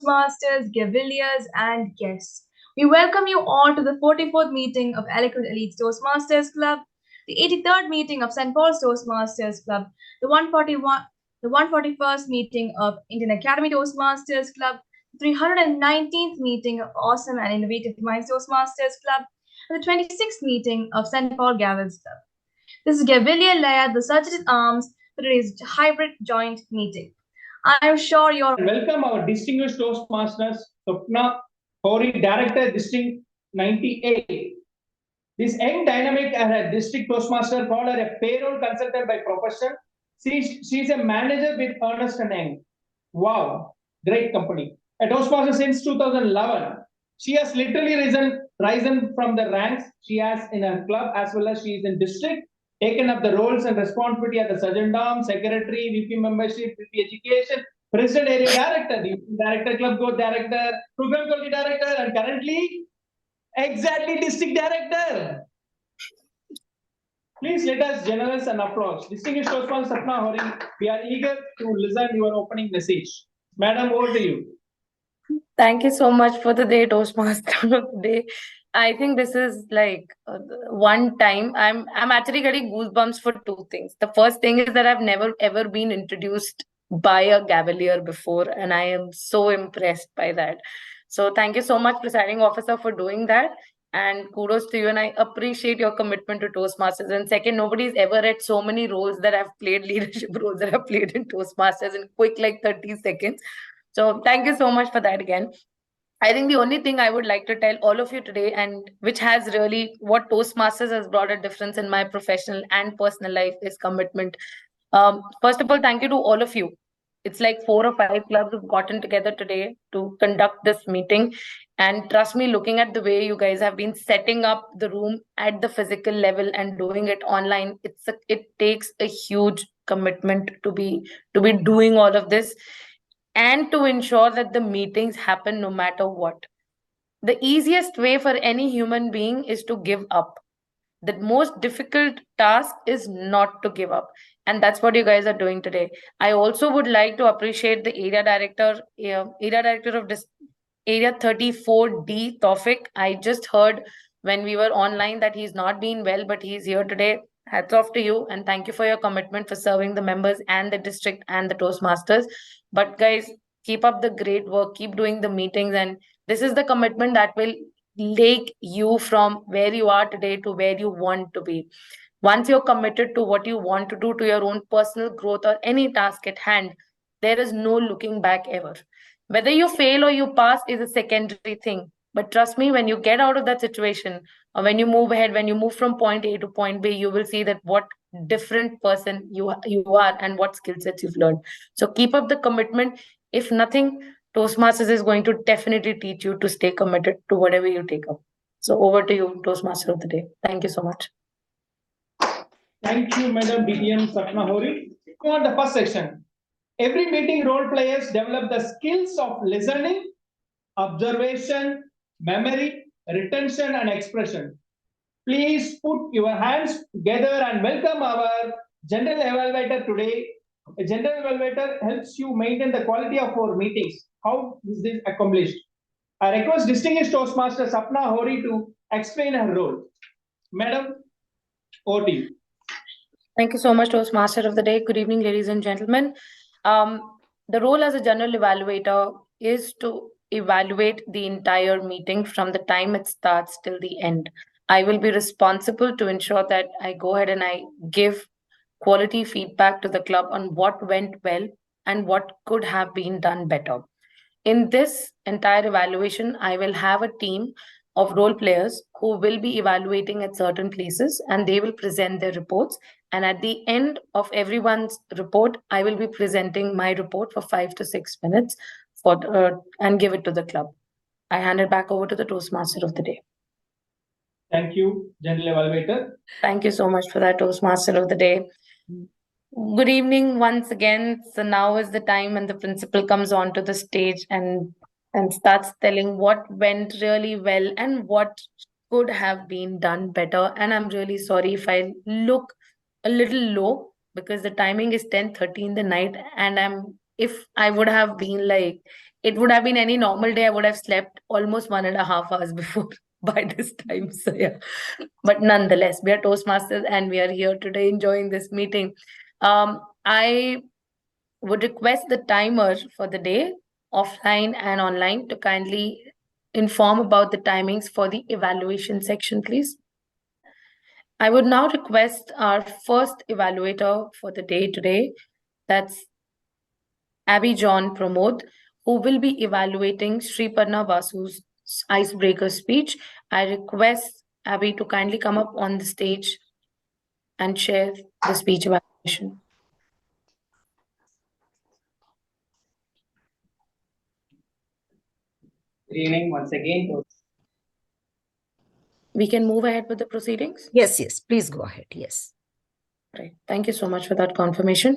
Toastmasters, Gaviliers, and guests. We welcome you all to the 44th meeting of Eloquent Elite Toastmasters Club, the 83rd meeting of St. Paul's Toastmasters Club, the 141st meeting of Indian Academy Toastmasters Club, the 319th meeting of Awesome and Innovative Minds Toastmasters Club, and the 26th meeting of St. Paul Gavils Club. This is Gavilier Laya, the Surgeon's Arms, for today's hybrid joint meeting. I am sure you're. Welcome our distinguished Toastmasters, Swapna Hori, Director, District 98. This young dynamic as a district Toastmaster called her a payroll consultant by profession. She's a manager with Ernst & Young. Wow, great company. A Toastmaster since 2011. She has literally risen from the ranks she has in her club as well as she is in district, taken up the roles and responsibility at the Sergeant Arm, Secretary, VP Membership, VP Education, President Area Director, Director, Club Growth Director, Program Quality Director, and currently, exactly District Director. Please let us generous and applause. Distinguished Toastmaster Swapna Hori, we are eager to listen your opening message. Madam, over to you. Thank you so much for the day, Toastmaster of the day. I think this is like one time I'm actually getting goosebumps for two things. The first thing is that I've never ever been introduced by a Gavalier before, and I am so impressed by that. So thank you so much, presiding officer, for doing that. And kudos to you, and I appreciate your commitment to Toastmasters. And second, nobody's ever read so many roles that I've played, leadership roles that I've played in Toastmasters in quick like 30 seconds. So thank you so much for that again. I think the only thing I would like to tell all of you today, and which has really what Toastmasters has brought a difference in my professional and personal life, is commitment. First of all, thank you to all of you. It's like 4 or 5 clubs have gotten together today to conduct this meeting. And trust me, looking at the way you guys have been setting up the room at the physical level and doing it online, it takes a huge commitment to be doing all of this and to ensure that the meetings happen no matter what. The easiest way for any human being is to give up. The most difficult task is not to give up. And that's what you guys are doing today. I also would like to appreciate the area director of this area 34D, Tofik. I just heard when we were online that he's not been well, but he's here today. Hats off to you, and thank you for your commitment for serving the members and the district and the Toastmasters. But guys, keep up the great work, keep doing the meetings, and this is the commitment that will take you from where you are today to where you want to be. Once you're committed to what you want to do, to your own personal growth or any task at hand, there is no looking back ever. Whether you fail or you pass is a secondary thing. But trust me, when you get out of that situation, or when you move ahead, when you move from point A to point B, you will see that what different person you are and what skill sets you've learned. So keep up the commitment. If nothing, Toastmasters is going to definitely teach you to stay committed to whatever you take up. So over to you, Toastmaster of the day. Thank you so much. Thank you, Madam DTM Swapna Hori. Go on the first section. Every meeting role players develop the skills of listening, observation, memory, retention, and expression. Please put your hands together and welcome our general evaluator today. A general evaluator helps you maintain the quality of our meetings. How is this accomplished? I request distinguished Toastmaster Swapna Hori to explain her role. Madam, over to you. Thank you so much, Toastmaster of the day. Good evening, ladies and gentlemen. The role as a general evaluator is to evaluate the entire meeting from the time it starts till the end. I will be responsible to ensure that I go ahead and I give quality feedback to the club on what went well and what could have been done better. In this entire evaluation, I will have a team of role players who will be evaluating at certain places, and they will present their reports. And at the end of everyone's report, I will be presenting my report for 5 to 6 minutes and give it to the club. I hand it back over to the Toastmaster of the day. Thank you, General Evaluator. Thank you so much for that, Toastmaster of the day. Good evening once again. So now is the time when the principal comes onto the stage and starts telling what went really well and what could have been done better. And I'm really sorry if I look a little low because the timing is 10:30 in the night, and if I would have been like it would have been any normal day, I would have slept almost 1.5 hours before by this time. So yeah, but nonetheless, we are Toastmasters and we are here today enjoying this meeting. I would request the timer for the day, offline and online, to kindly inform about the timings for the evaluation section, please. I would now request our first evaluator for the day today, that's Abby John Pramod, who will be evaluating Sriparna Vasu's icebreaker speech. I request Abby to kindly come up on the stage and share the speech evaluation. Good evening once again. We can move ahead with the proceedings? Yes, please go ahead. Yes. Right. Thank you so much for that confirmation.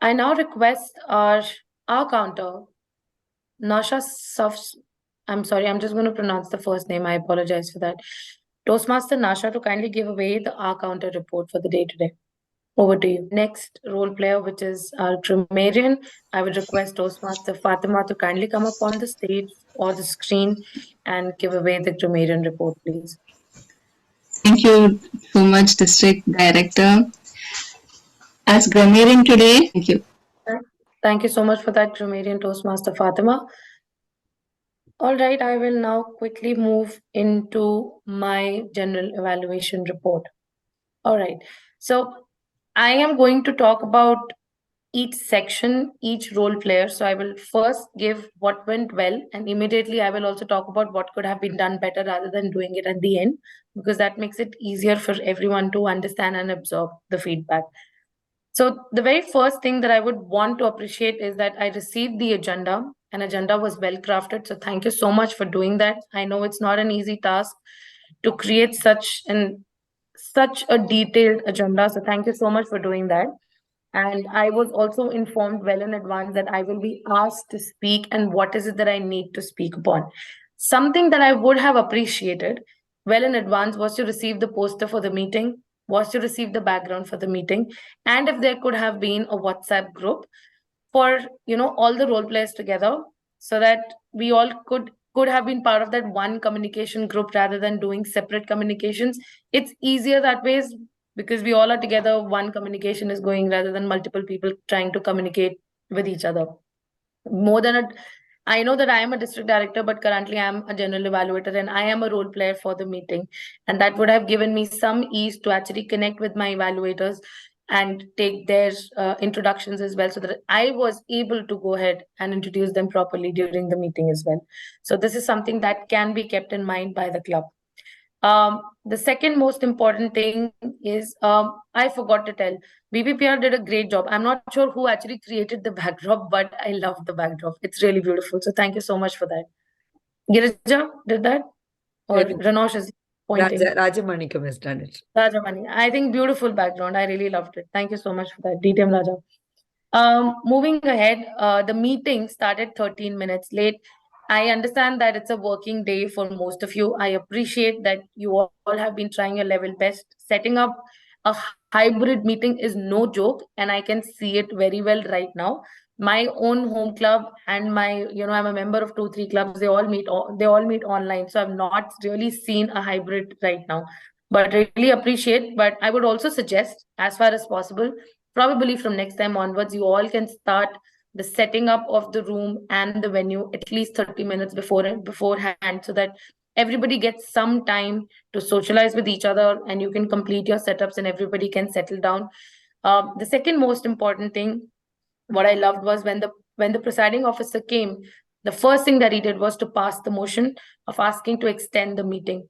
I now request our counter, Nasha Safs. I'm sorry, I'm just going to pronounce the first name. I apologize for that. Toastmaster Nasha to kindly give away the R counter report for the day today. Over to you. Next role player, which is our grammarian. I would request Toastmaster Fatima to kindly come up on the stage or the screen and give away the grammarian report, please. Thank you so much, District Director. As grammarian today, thank you. Thank you so much for that, grammarian Toastmaster Fatima. All right, I will now quickly move into my general evaluation report. All right, so I am going to talk about each section, each role player. So I will first give what went well, and immediately I will also talk about what could have been done better rather than doing it at the end, because that makes it easier for everyone to understand and absorb the feedback. So the very first thing that I would want to appreciate is that I received the agenda, and agenda was well crafted. So thank you so much for doing that. I know it's not an easy task to create such a detailed agenda. So thank you so much for doing that. And I was also informed well in advance that I will be asked to speak and what is it that I need to speak upon. Something that I would have appreciated well in advance was to receive the poster for the meeting, was to receive the background for the meeting, and if there could have been a WhatsApp group for all the role players together, so that we all could have been part of that one communication group rather than doing separate communications. It's easier that way because we all are together, one communication is going rather than multiple people trying to communicate with each other. I know that I am a district director, but currently I am a general evaluator and I am a role player for the meeting. And that would have given me some ease to actually connect with my evaluators and take their introductions as well, so that I was able to go ahead and introduce them properly during the meeting as well. So this is something that can be kept in mind by the club. The second most important thing is, I forgot to tell, BPPR did a great job. I'm not sure who actually created the backdrop, but I love the backdrop. It's really beautiful. So thank you so much for that. Girija did that? Or Ranosh is pointing? Rajamanikam has done it. Rajamani. I think beautiful background. I really loved it. Thank you so much for that. DTM Raja. Moving ahead, the meeting started 13 minutes late. I understand that it's a working day for most of you. I appreciate that you all have been trying your level best. Setting up a hybrid meeting is no joke, and I can see it very well right now. My own home club and my, I'm a member of 2-3 clubs. They all meet online. So I've not really seen a hybrid right now, but really appreciate. But I would also suggest, as far as possible, probably from next time onwards, you all can start the setting up of the room and the venue at least 30 minutes beforehand, so that everybody gets some time to socialize with each other and you can complete your setups and everybody can settle down. The second most important thing, what I loved, was when the presiding officer came, the first thing that he did was to pass the motion of asking to extend the meeting.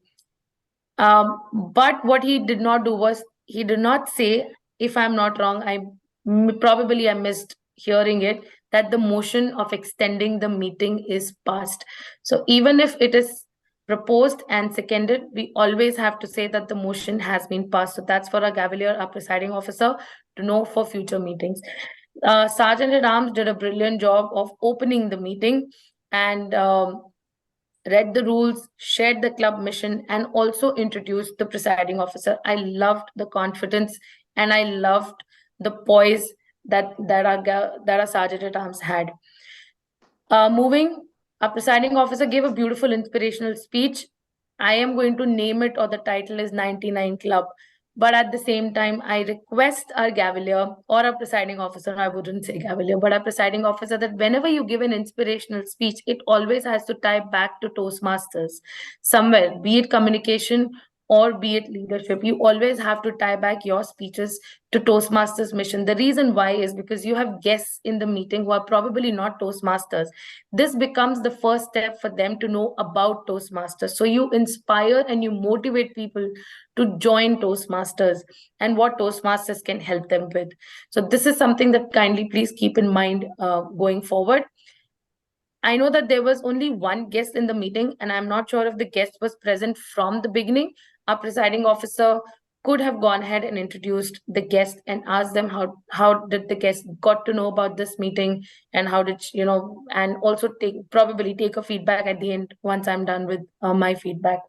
But what he did not do was, he did not say, if I'm not wrong, I missed hearing it, that the motion of extending the meeting is passed. So even if it is proposed and seconded, we always have to say that the motion has been passed. So that's for our Gavalier, our presiding officer, to know for future meetings. Sergeant at Arms did a brilliant job of opening the meeting and read the rules, shared the club mission, and also introduced the presiding officer. I loved the confidence and I loved the poise that our Sergeant at Arms had. Moving Our presiding officer gave a beautiful inspirational speech. I am going to name it, or the title is 99 Club. But at the same time, I request our Gavalier or our presiding officer, I wouldn't say Gavalier, but our presiding officer, that whenever you give an inspirational speech, it always has to tie back to Toastmasters somewhere, be it communication or be it leadership. You always have to tie back your speeches to Toastmasters mission. The reason why is because you have guests in the meeting who are probably not Toastmasters. This becomes the first step for them to know about Toastmasters. So you inspire and you motivate people to join Toastmasters and what Toastmasters can help them with. So this is something that kindly please keep in mind going forward. I know that there was only one guest in the meeting, and I'm not sure if the guest was present from the beginning. Our presiding officer could have gone ahead and introduced the guest and asked them how did the guest got to know about this meeting, and how did and also probably take a feedback at the end once I'm done with my feedback.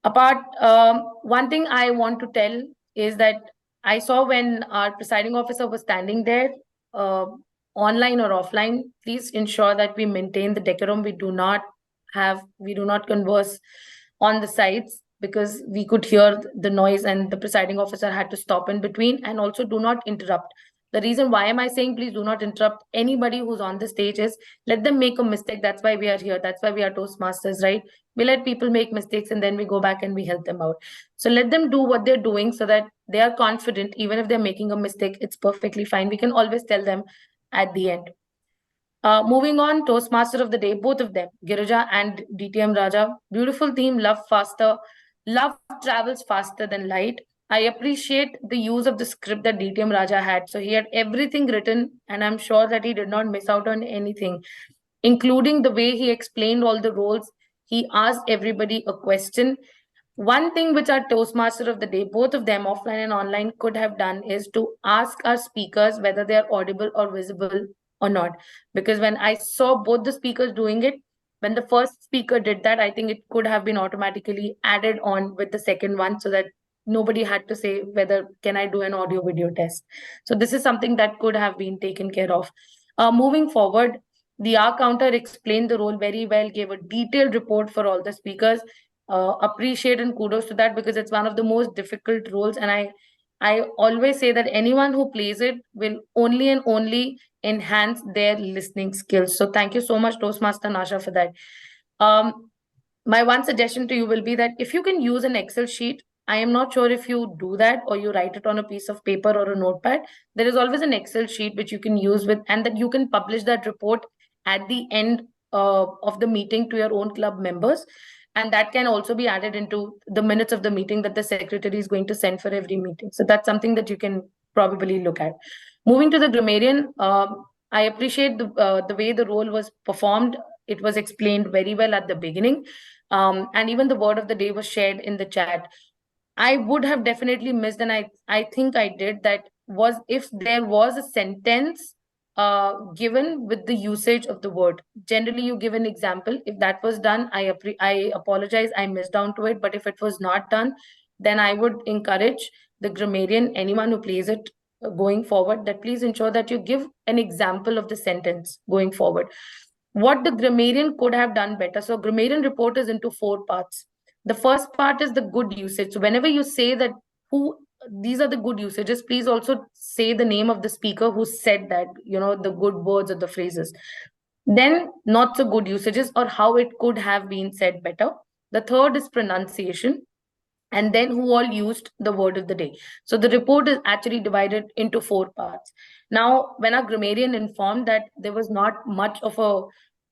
One thing I want to tell is that I saw when our presiding officer was standing there, online or offline, please ensure that we maintain the decorum. We do not converse on the sides, because we could hear the noise and the presiding officer had to stop in between. And also, do not interrupt. The reason why am I saying please do not interrupt anybody who's on the stage is, let them make a mistake. That's why we are here. That's why we are Toastmasters, right? We let people make mistakes and then we go back and we help them out. So let them do what they're doing so that they are confident. Even if they're making a mistake, it's perfectly fine. We can always tell them at the end. Moving on, Toastmaster of the day, both of them, Girija and DTM Raja. Beautiful theme, love faster. Love travels faster than light. I appreciate the use of the script that DTM Raja had. So he had everything written, and I'm sure that he did not miss out on anything, including the way he explained all the roles. He asked everybody a question. One thing which our Toastmaster of the day, both of them, offline and online, could have done is to ask our speakers whether they are audible or visible or not. Because when I saw both the speakers doing it, when the first speaker did that, I think it could have been automatically added on with the second one, so that nobody had to say whether can I do an audio video test. So this is something that could have been taken care of. Moving forward, the R counter explained the role very well, gave a detailed report for all the speakers. Appreciate and kudos to that, because it's one of the most difficult roles. And I always say that anyone who plays it will only and only enhance their listening skills. So thank you so much, Toastmaster Nasha, for that. My one suggestion to you will be that if you can use an Excel sheet, I am not sure if you do that or you write it on a piece of paper or a notepad. There is always an Excel sheet which you can use with, and that you can publish that report at the end of the meeting to your own club members. And that can also be added into the minutes of the meeting that the secretary is going to send for every meeting. So that's something that you can probably look at. Moving to the grammarian, I appreciate the way the role was performed. It was explained very well at the beginning. And even the word of the day was shared in the chat. I would have definitely missed, and I think I did, that was if there was a sentence given with the usage of the word. Generally, you give an example. If that was done, I apologize, I missed down to it. But if it was not done, then I would encourage the grammarian, anyone who plays it going forward, that please ensure that you give an example of the sentence going forward. What the grammarian could have done better. So grammarian report is into 4 parts. The first part is the good usage. So whenever you say that these are the good usages, please also say the name of the speaker who said that, the good words or the phrases. Then not so good usages, or how it could have been said better. The third is pronunciation. And then who all used the word of the day. So the report is actually divided into 4 parts. Now, when our grammarian informed that there was not much of a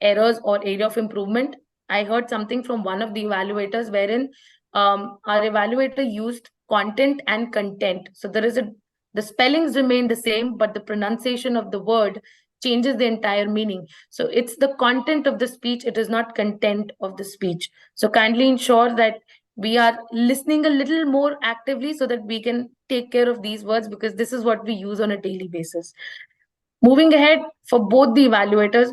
errors or area of improvement, I heard something from one of the evaluators wherein our evaluator used content and content. So the spellings remain the same, but the pronunciation of the word changes the entire meaning. So it's the content of the speech, it is not content of the speech. So kindly ensure that we are listening a little more actively so that we can take care of these words, because this is what we use on a daily basis. Moving ahead, for both the evaluators,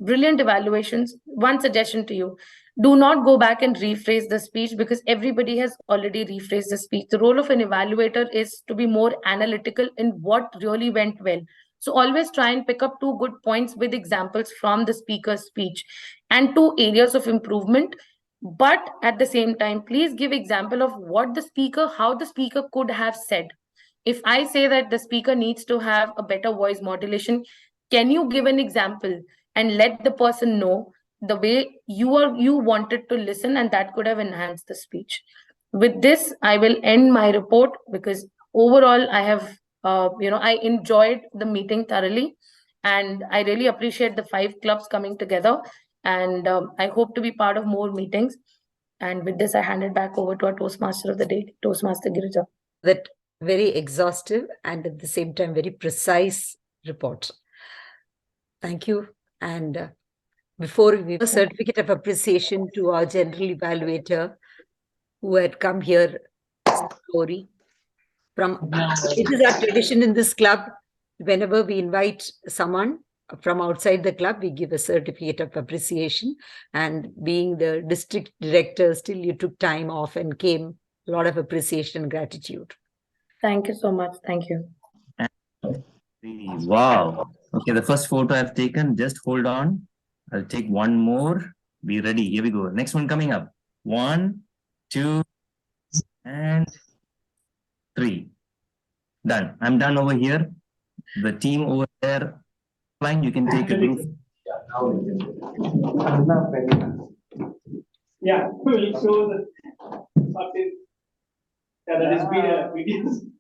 brilliant evaluations. One suggestion to you: do not go back and rephrase the speech, because everybody has already rephrased the speech. The role of an evaluator is to be more analytical in what really went well. So always try and pick up 2 good points with examples from the speaker's speech and 2 areas of improvement. But at the same time, please give example of how the speaker could have said. If I say that the speaker needs to have a better voice modulation, can you give an example and let the person know the way you wanted to listen, and that could have enhanced the speech. With this, I will end my report, because overall I have I enjoyed the meeting thoroughly, and I really appreciate the 5 clubs coming together, and I hope to be part of more meetings. And with this, I hand it back over to our Toastmaster of the day, Toastmaster Girija. That very exhaustive and at the same time very precise report. Thank you. And before we give a certificate of appreciation to our general evaluator who had come here, Gauri, it is our tradition in this club, whenever we invite someone from outside the club, we give a certificate of appreciation. And being the district director, still you took time off and came. A lot of appreciation and gratitude. Thank you so much. Thank you. Wow. Okay, the first photo I've taken. Just hold on. I'll take one more. Be ready. Here we go. Next one coming up. 1, 2, and 3. Done. I'm done over here. The team over there, flying. You can take a group. Yeah, we'll show the. Yeah, that is videos.